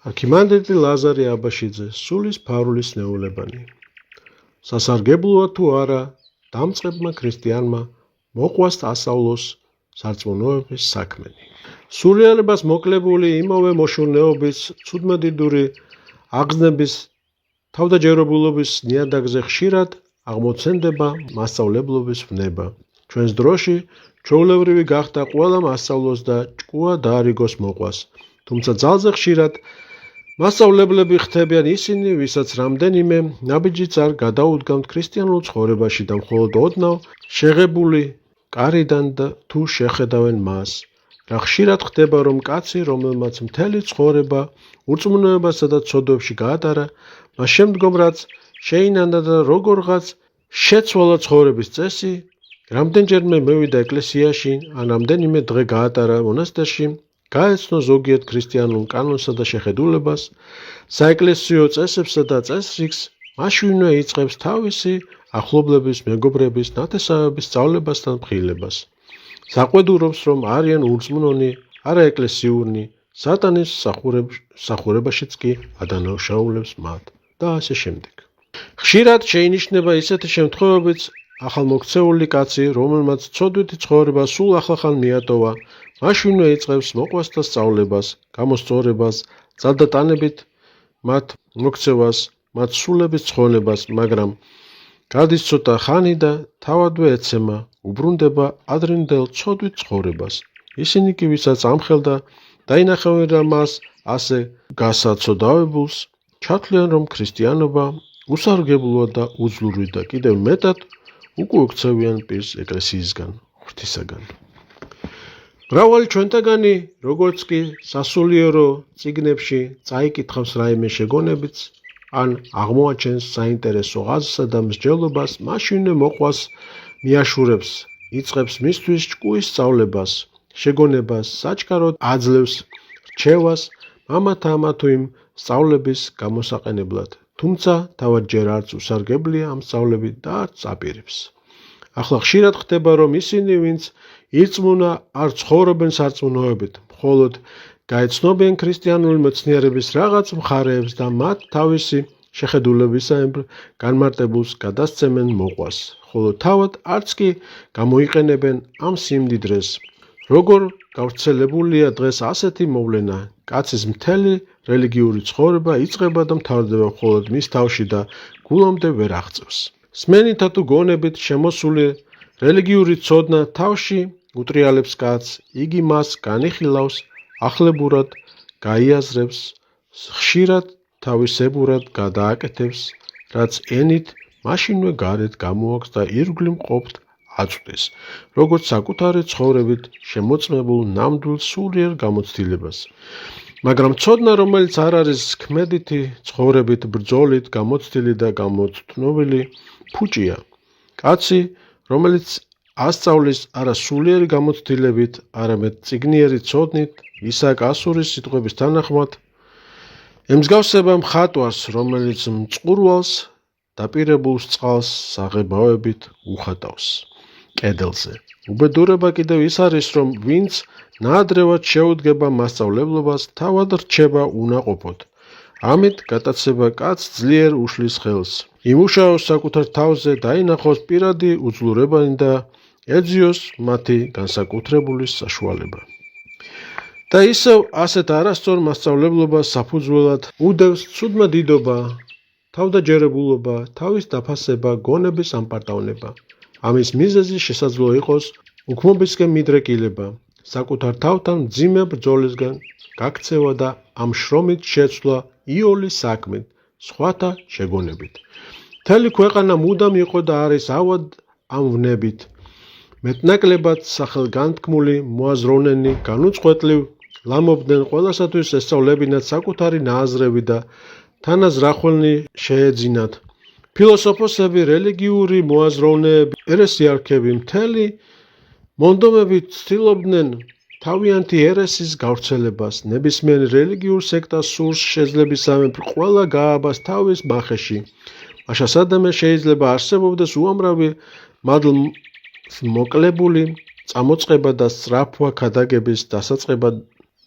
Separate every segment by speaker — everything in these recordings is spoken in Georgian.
Speaker 1: არქიმანდრიტი ლაზარე აბაშიძე, სულის ფარულის ნეულებანი. სასარგებლოა თუ არა დამწყებმა ქრისტიანმა მოყვას ასავლოს სარწმუნოების საქმენი. სულიერებას მოკლებული იმავე მოშურნეობის ცუდმადიდური აღზნების თავდაჯერებულობის ნიადაგზე ხშირად აღმოცენდება მასწავლებლობის ვნება. ჩვენს დროში ჩვეულებრივი გახდა ყველა მასწავლოს და ჭკუა დაარიგოს მოყვას. თუმცა ძალზე ხშირად მასწავლებლები ხდებიან ისინი, ვისაც რამდენიმე ნაბიჯიც არ გადაუდგამთ ქრისტიანულ ცხოვრებაში და მხოლოდ ოდნავ შეღებული კარიდან თუ შეხედავენ მას. რა ხშირად ხდება, რომ კაცი, რომელმაც მთელი ცხოვრება ურწმუნოებასა და ცოდვებში გაატარა, მას შემდგომ რაც შეინანდა და როგორღაც შეცვალა ცხოვრების წესი, რამდენჯერმე მევიდა ეკლესიაში, ან რამდენიმე დღე გაატარა მონასტერში, გაეცნო ზოგიერთ ქრისტიანულ კანონსა და შეხედულებას, საეკლესიო წესებსა და წესრიგს, მაშინვე იწყებს თავისი ახლობლების, მეგობრების, ნათესავების სწავლებასთან მხილებას. საყვედურობს, რომ არიან ურწმუნონი, არაეკლესიურნი, სატანის სახურებაშიც კი ადანაშაულებს მათ და ასე შემდეგ. ხშირად შეინიშნება ისეთი შემთხვევებიც, ახალმოქცეული კაცი, რომელმაც ცოდვითი ცხოვრება სულ ახლახან მიატოვა, მაშინვე იწყებს მოყვას და სწავლებას, გამოსწორებას, ძალდატანებით მათ მოქცევას, მათ სულების ცხონებას, მაგრამ გადის ცოტა ხანი და თავადვე ეცემა, უბრუნდება ადრინდელ ცოდვით ცხოვრებას. ისინი კი, ვისაც ამხელდა დაინახავენ მას ასე გასაცოდავებულს, ჩათვლიან, რომ ქრისტიანობა უსარგებლოა და უძლური და კიდევ მეტად უკვე უქცევიან პირს ეკლესიისგან, ღვთისაგან. მრავალი ჩვენთაგანი, როგორც კი სასულიერო წიგნებში წაიკითხავს რაიმე შეგონებიც, ან აღმოაჩენს საინტერესო აზრსა და მსჯელობას, მაშინვე მოყვას მიაშურებს, იწყებს მისთვის ჭკუის სწავლებას, შეგონებას, საჩქაროდ აძლევს რჩევას ამათა ამა თუ იმ სწავლების გამოსაყენებლად. თუმცა თავად ჯერ არც უსარგებლია ამ სწავლებით და არც აპირებს. ახლა ხშირად ხდება, რომ ისინი, ვინც ირწმუნა, არ ცხოვრობენ სარწმუნოებით, მხოლოდ გაეცნობიან ქრისტიანული მეცნიერების რაღაც მხარეებს და მათ თავისი შეხედულებისაებრ განმარტებულს გადასცემენ მოყვას, ხოლო თავად არც კი გამოიყენებენ ამ სიმდიდრეს. როგორ გავრცელებულია დღეს ასეთი მოვლენა, კაცის მთელი რელიგიური ცხოვრება იწყება და მთავრდება მხოლოდ მის თავში და გულამდე ვერ აღწევს. სმენითა თუ გონებით შემოსული რელიგიური ცოდნა თავში უტრიალებს კაცს, იგი მას განიხილავს, ახლებურად გაიაზრებს, ხშირად თავისებურად გადააკეთებს, რაც ენით მაშინვე გარეთ გამოაქვს და ირგვლივ მყოფთ აწვდის, როგორც საკუთარი ცხოვრებით შემოწმებულ ნამდვილ სულიერ გამოცდილებას. მაგრამ ცოდნა, რომელიც არ არის ქმედითი ცხოვრებით, ბრძოლით გამოცდილი და გამოწვეული, ფუჭია. კაცი, რომელიც ასწავლის არა სულიერი გამოცდილებით, არამედ წიგნიერი ცოდნით, ისააკ ასურის სიტყვების თანახმად, ემსგავსება მხატვარს, რომელიც მწყურვალს დაპირებულს წყალს საღებავებით უხატავს კედელზე. უბედურება კიდევ ის არის, რომ ვინც ნაადრევად შეუდგება მასწავლებლობას, თავად რჩება უნაყოფოდ. ამით გატაცება კაცს ძლიერ უშლის ხელს. იმუშაოს საკუთარ თავზე, დაინახოს პირადი უძლურებანი და ეძიოს მათი განსაკუთრებული საშუალება. და ისევ ასეთ არასწორ მასწავლებლობას საფუძველად უდევს ცუდმადიდობა, თავდაჯერებულობა, თავის დაფასება, გონების ამპარტავნება. ამის მიზეზი შესაძლოა იყოს უქმობისკენ მიდრეკილება, საკუთარ თავთან მძიმე ბრძოლისგან გაქცევა და ამ შრომით შეცვლა იოლის საქმით, სხვათა შეგონებით. მთელი ქვეყანა მუდამ იყო და არის ავად ამ ვნებით. მეტნაკლებად სახელგანთქმული მოაზროვნენი განუწყვეტლივ ლამობდნენ ყველასათვის ესწავლებინათ საკუთარი ნააზრევი და თანაზრახველი შეეძინათ. ფილოსოფოსები, რელიგიური მოაზროვნეები, ერესიარქები მთელი მონდომებით ცდილობდნენ თავიანთი ერესის გავრცელებას, ნებისმიერ რელიგიურ სექტას სურს შეძლებისამებრ ყველა გააბას თავის მახეში. მაშა სადამე შეიძლება არსებობდეს უამრავი მადლმოკლებული წამოწყება და სწრაფვა ქადაგების დასაწყება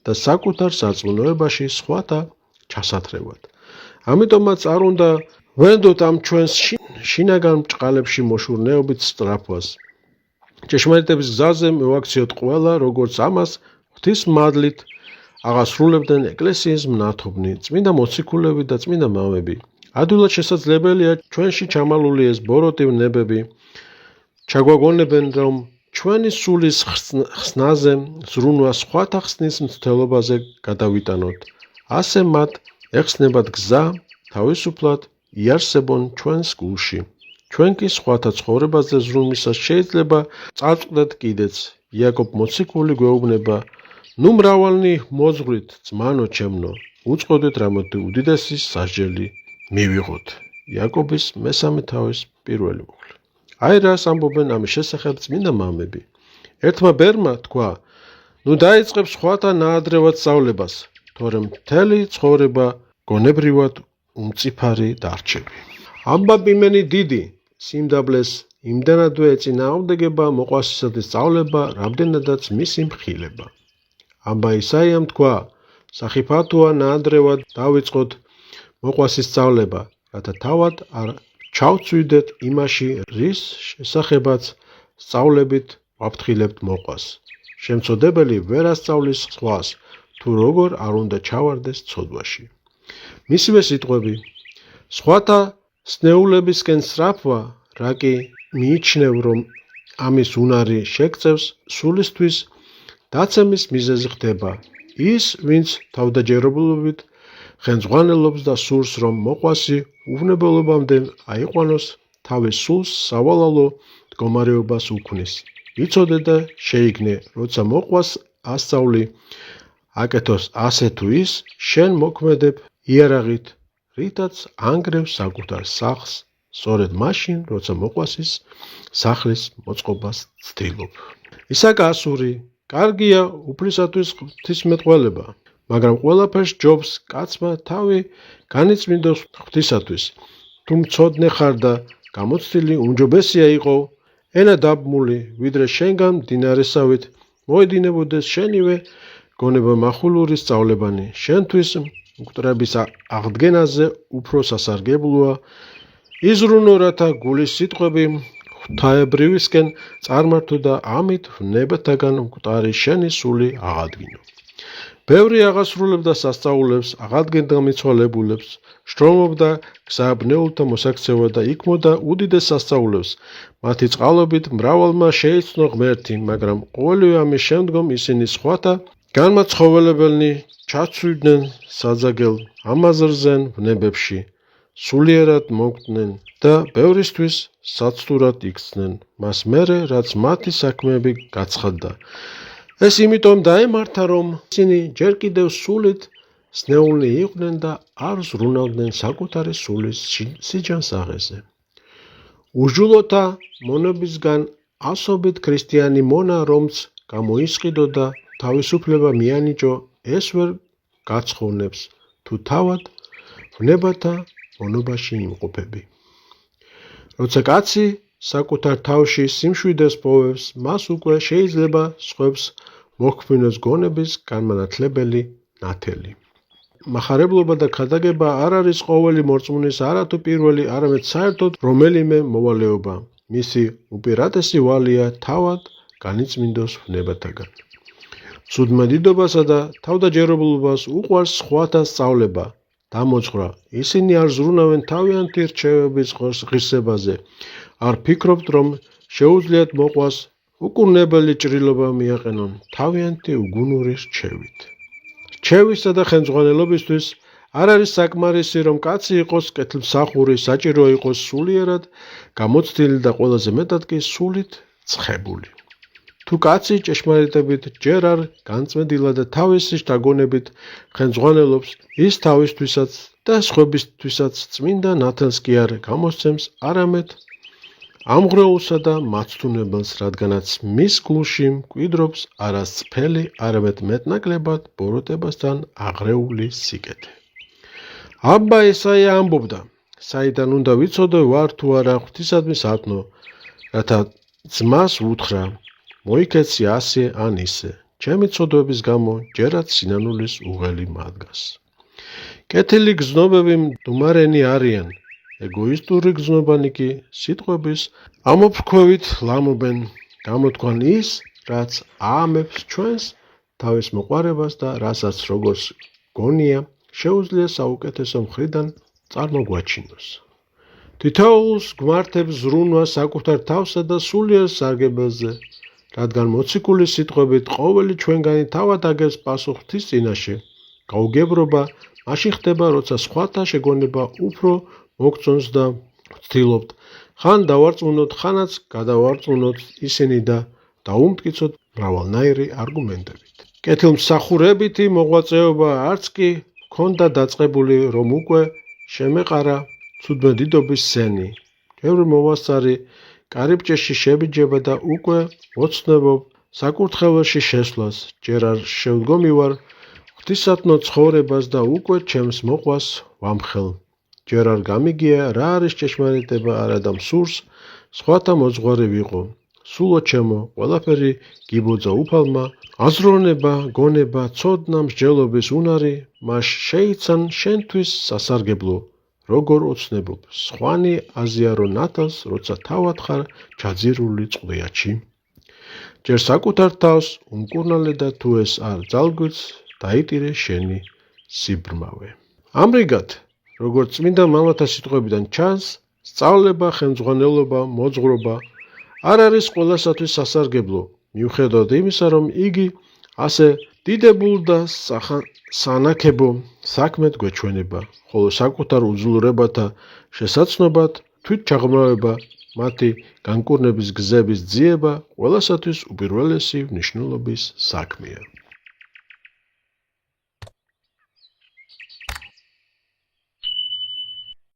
Speaker 1: და საკუთარ სარწმუნოებაში სხვათა ჩასათრევად. ამიტომაც არ უნდა ვენდოთ ამ ჩვენს შინაგან ბრჭყალებში მოშურნეობით სწრაფვას. ჭეშმარიტების გზაზე მივაქციოთ ყველა, როგორც ამას ღვთის მადლით აღასრულებდნენ ეკლესიის მნათობნი, წმინდა მოციქულები და წმინდა მამები. ადვილად შესაძლებელია ჩვენში ჩამალული ეს ბოროტი ვნებები ჩაგვაგონებენ, რომ ჩვენი სულის ხსნაზე ზრუნვა სხვათა ხსნის მცდელობაზე გადავიტანოთ. ასე მათ ეხსნებათ გზა თავისუფლად იარსებონ ჩვენს გულში. ჩვენ კი სხვათა ცხოვრებაზე ზრუნვისას შეიძლება წარწყდეთ კიდეც. იაკობ მოციქული გვეუბნება: ნუ მრავალნი მოძღვრით ძმანო ჩემნო, უწყოდეთ რამოდი უდიდესი სასჯელი მივიღოთ. იაკობის მესამე თავის პირველი მუხლი. აი რას ამბობენ ამის შესახებ წმინდა მამები. ერთმა ბერმა თქვა: ნუ დაიწყებ სხვათა ნაადრევად სწავლებას, თორემ მთელი ცხოვრება გონებრივად უმწიფარი დარჩები. ამბა ბიმენი დიდი, სიმდაბლეს იმდენადვე ეწინააღმდეგება მოყვასისათვის სწავლება, რამდენადაც მისი მხილება. ამბა ისაიამ თქვა: სახიფათოა ნაადრევად დავიწყოთ მოყვასის სწავლება, რათა თავად არ ჩავწვიდეთ იმაში, რის შესახებაც სწავლებით ვაფრთხილებთ მოყვას. შემწოდებელი ვერ ასწავლის სხვას, თუ როგორ არ უნდა ჩავარდეს ცოდვაში. მისივე სიტყვები: სხვათა სნეულებისკენ სწრაფვა, რა კი მიიჩნევ, რომ ამის უნარი შეგწევს, სულისთვის დაცემის მიზეზი ხდება. ის, ვინც თავდაჯერებულობით ხელმძღვანელობს და სურს, რომ მოყვასი უვნებელობამდე აიყვანოს, თავის სულს სავალალო მდგომარეობას უქმნის. იცოდე და შეიგნე, როცა მოყვას ასწავლი, აკეთოს ასე თუ ის, შენ მოქმედებ იარაღით, რითაც ანგრევს საკუთარ სახლს, სწორედ მაშინ, როცა მოყვასის სახლის მოწყობას ცდილობ. ისაკ ასური: კარგია უფლისათვის ღვთისმეტყველება, მაგრამ ყველაფერს ჯობს კაცმა თავი განიწმინდოს ღვთისათვის. თუ მცოდნე ხარ და გამოცდილი, უმჯობესია იყო ენა დაბმული, ვიდრე შენგან მდინარესავით მოედინებოდეს შენივე გონება მახულური სწავლებანი. შენთვის მკვდრების აღდგენაზე უფრო სასარგებლოა იზრუნო, რათა გულის სიტყვები ღვთაებრივისკენ წარმართო და ამით ვნებათაგან მკვდარი შენი სული აღადგინო. ბევრი აღასრულებდა სასწაულებს, აღადგენდა მიცვალებულებს, შრომობდა გზაბნეულთა მოსაქცევად და იქმოდა უდიდეს სასწაულებს. მათი წყალობით მრავალმა შეიცნო ღმერთი, მაგრამ ყოველივე ამის შემდგომ ისინი სხვათა განმაცხოველებელნი ჩაცვიდნენ საძაგელ ამაზრზენ ვნებებში, სულიერად მოკვდნენ და ბევრისთვის საცდურად იქცნენ. მას მერე, რაც მათი საქმეები გაცხადდა. ეს იმიტომ დაემართა, რომ ისინი ჯერ კიდევ სულით სნეულნი იყვნენ და არ ზრუნავდნენ საკუთარი სულის სიჯანსაღეზე. უჟულოთა მონებისგან ასობით ქრისტიანი მონა, რომც გამოისყიდო და თავისუფლება მიანიჭო, ეს ვერ გაცხოვნებს, თუ თავად ვნებათა მონობაში იმყოფები. როცა კაცი საკუთარ თავში სიმშვიდეს პოვებს, მას უკვე შეიძლება სხვებს მოჰქმნოს გონების განმანათლებელი ნათელი. მახარებლობა და ქადაგება არ არის ყოველი მორწმუნის არათუ პირველი, არამედ საერთოდ რომელიმე მოვალეობა. მისი უპირატესი ვალია თავად განიწმინდოს ვნებათაგან. ცუდმედიდობასა და თავდაჯერებულობას უყვარს სხვათა სწავლება, დამოძღვრა. ისინი არ ზრუნავენ თავიანთი რჩევების ღირსებაზე, არ ფიქრობთ, რომ შეუძლიათ მოყვას უკურნებელი ჭრილობა მიაყენონ თავიანთი უგუნური რჩევით. რჩევისა და ხელმძღვანელობისთვის არ არის საკმარისი, რომ კაცი იყოს კეთილმსახური, საჭიროა იყოს სულიერად გამოცდილი და ყველაზე მეტად კი სულით ცხებული. თუ კაცი ჭეშმარიტებით ჯერ არ განწმენდილა და თავისი შთაგონებით ხელმძღვანელობს, ის თავისთვისაც და სხვებისთვისაც წმინდა ნათელს კი არ გამოსცემს, არამედ ამღრეულსა და მაცდუნებელს, რადგანაც მის გულში მკვიდრობს არა წფელი, არამედ მეტნაკლებად ბოროტებასთან აღრეული სიკეთე. აბა ესაია ამბობდა: საიდან უნდა ვიცოდე ვარ თუ არა ღვთისადმი სათნო, რათა ძმას უთხრა, მოიქეცი ასე ან ისე, ჩემი ცოდვების გამო ჯერაც სინანულის უღელი მადგას. კეთილი გზნობები მდუმარენი არიან, ეგოისტური გზნობანი კი სიტყვების ამოფრქვევით ლამობენ, გამოთქვან ის, რაც აამებს ჩვენს თავის მოყვარებას და რასაც როგორც გონია, შეუძლია საუკეთესო მხრიდან წარმოგვაჩინოს. თითოეულს გვართებს ზრუნვა საკუთარ თავსა და სულიერ სარგებელზე, რადგან მოციქული სიტყვებით ყოველი ჩვენგანი თავად აგებს პასუხს ღვთის წინაშე. გაუგებრობა მაშინ ხდება, როცა სხვათა შეგონება უფრო მოგწონს და ვცდილობთ ხან დავარწმუნოთ, ხანაც გადავარწმუნოთ ისინი და დაუმტკიცოთ მრავალნაირი არგუმენტებით. კეთილმსახურებითი მოღვაწეობა არც კი ჰქონდა დაწყებული, რომ უკვე შემეყარა ცუდმედიდობის სენი. ბევრი მოვასწარი კარიბჭეში შებიჯება და უკვე მოცნებობ საკურთხეველში შესვლას. ჯერ არ შევდგომი ვარ ღვთისათნო ცხოვრებას და უკვე ჩემს მოყვას ვამხელ. ჯერ არ გამიგია რა არის ჭეშმარიტება, არადა მსურს სხვათა მოძღვარი ვიყო. სულო ჩემო, ყველაფერი გიბოძა უფალმა, აზროვნება, გონება, ცოდნა, მსჯელობის უნარი, მას შეიცან შენთვის სასარგებლო, როგორ ოცნებობ, სხვანი აზიარო ნათელს, როცა თავად ხარ ჩაძირული წყვლიანში. ჯერ საკუთარ თავს უმკურნალე და თუ ეს არ ძალგვირს, დაიტირე შენი სიბრმავე. ამრიგად, როგორც წმინდა მამათა სიტყვებიდან ჩანს, სწავლება, ხელმძღვანელობა, მოძღვრობა არ არის ყველასათვის სასარგებლო, მიუხედავად იმისა, რომ იგი ასე დიდებულ და სანაქებო საქმედ გვეჩვენება, ხოლო საკუთარ უძლურებათა შესაცნობად თვითჩაღრმავება, მათი განკურნების გზების ძიება ყველასათვის უპირველესი მნიშვნელობის საქმეა.